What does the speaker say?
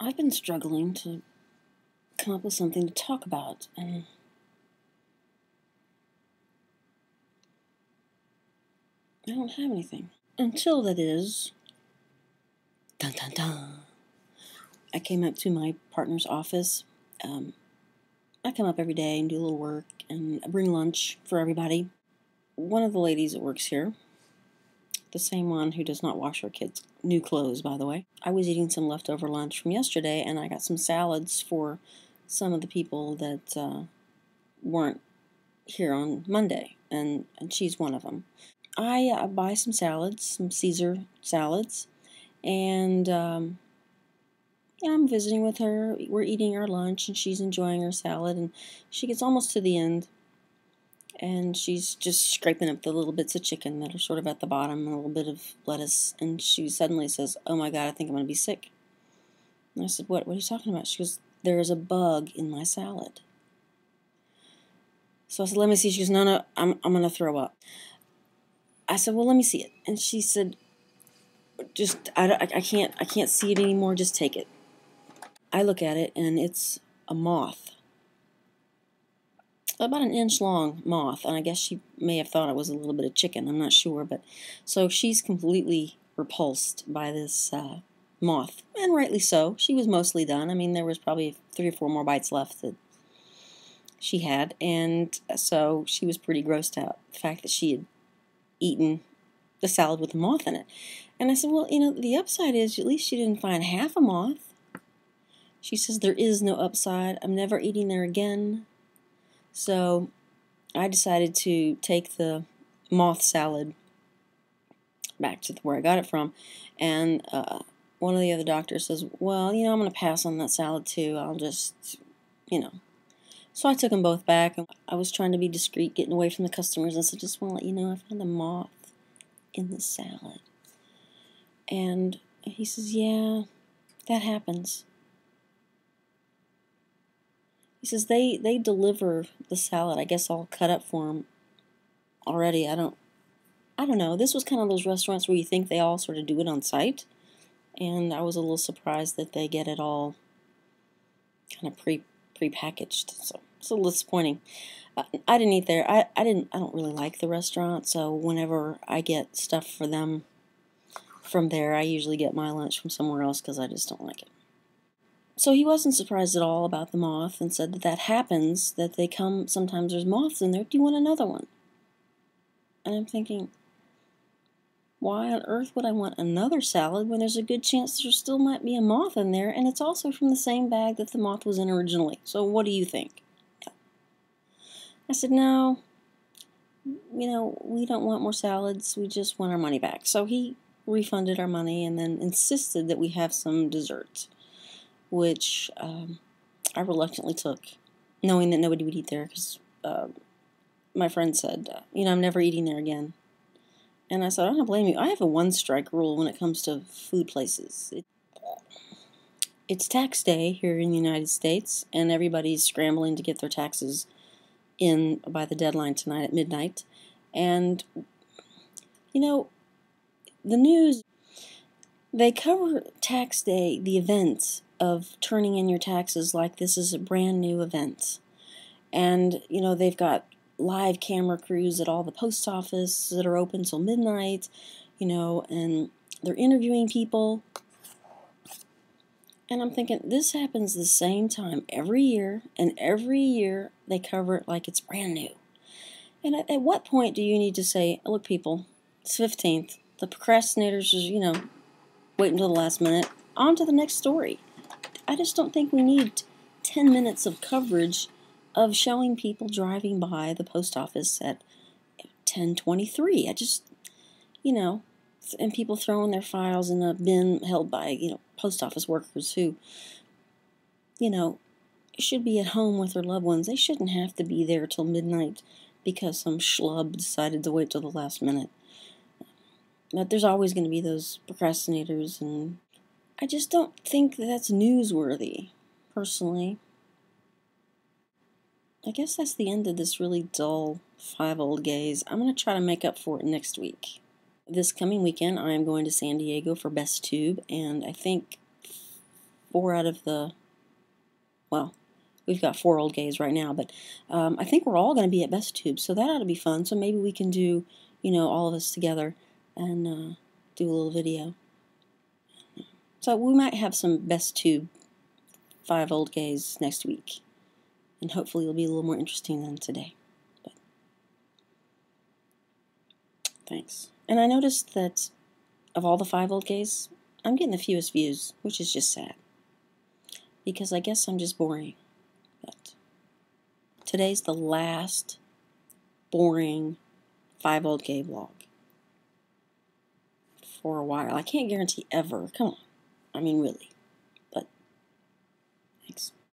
I've been struggling to come up with something to talk about, and I don't have anything. Until that is, dun dun dun. I came up to my partner's office. I come up every day and do a little work, and I bring lunch for everybody. One of the ladies that works here, the same one who does not wash her kids' new clothes, by the way. I was eating some leftover lunch from yesterday, and I got some salads for some of the people that weren't here on Monday, and she's one of them. I buy some salads, some Caesar salads, and I'm visiting with her. We're eating our lunch, and she's enjoying her salad, and she gets almost to the end, and she's just scraping up the little bits of chicken that are sort of at the bottom, and a little bit of lettuce, and she suddenly says, "Oh my God, I think I'm going to be sick." And I said, What are you talking about?" She goes, "There is a bug in my salad." So I said, "Let me see." She goes, No, I'm going to throw up." I said, "Well, let me see it." And she said, I can't see it anymore. Just take it." I look at it, and it's a moth, about an inch long moth, and I guess she may have thought it was a little bit of chicken. I'm not sure, but so she's completely repulsed by this moth, and rightly so. She was mostly done. I mean, there was probably 3 or 4 more bites left that she had, and so she was pretty grossed out. The fact that she had eaten the salad with the moth in it. And I said, "Well, the upside is at least you didn't find half a moth." She says, "There is no upside. I'm never eating there again." So I decided to take the moth salad back to where I got it from. And one of the other doctors says, "Well, I'm going to pass on that salad too. I'll just, you know." So I took them both back. And I was trying to be discreet, getting away from the customers. And I said, "Just want to let you know I found a moth in the salad." And he says, "Yeah, that happens." He says they deliver the salad, I guess, all cut up for him already. I don't know. This was kind of those restaurants where you think they all sort of do it on site, and I was a little surprised that they get it all kind of pre-packaged. So it's a little disappointing. I didn't eat there. I don't really like the restaurant, so whenever I get stuff for them from there, I usually get my lunch from somewhere else because I just don't like it. So he wasn't surprised at all about the moth and said that happens, that they come, sometimes there's moths in there. "Do you want another one?" And I'm thinking, why on earth would I want another salad when there's a good chance there still might be a moth in there, and it's also from the same bag that the moth was in originally. So what do you think? I said, "No, we don't want more salads. We just want our money back." So he refunded our money and then insisted that we have some dessert, which I reluctantly took, knowing that nobody would eat there because my friend said, "I'm never eating there again." And I said, "I don't blame you. I have a one-strike rule when it comes to food places. It's tax day here in the United States, and everybody's scrambling to get their taxes in by the deadline tonight at midnight. And, the news, they cover tax day, the event of turning in your taxes, like this is a brand new event. And, they've got live camera crews at all the post office that are open till midnight, and they're interviewing people. And I'm thinking, this happens the same time every year, and every year they cover it like it's brand new. And at what point do you need to say, "Look, people, it's 15th. The procrastinators is, wait until the last minute. On to the next story." I just don't think we need 10 minutes of coverage of showing people driving by the post office at 10:23. And people throwing their files in a bin held by, post office workers who, should be at home with their loved ones. They shouldn't have to be there till midnight because some schlub decided to wait till the last minute. But there's always going to be those procrastinators, and I just don't think that's newsworthy, personally. I guess that's the end of this really dull 5 old gays. I'm going to try to make up for it next week. This coming weekend, I am going to San Diego for Best Tube, and I think 4 out of the, well, we've got 4 old gays right now, but I think we're all going to be at Best Tube, so that ought to be fun. So maybe we can do, all of us together and do a little video. So we might have some Best Tube 5 old gays next week, and hopefully it'll be a little more interesting than today. But thanks. And I noticed that of all the 5 old gays, I'm getting the fewest views, which is just sad, because I guess I'm just boring. But today's the last boring 5 old gay vlog for a while. I can't guarantee ever. Come on. I mean, really.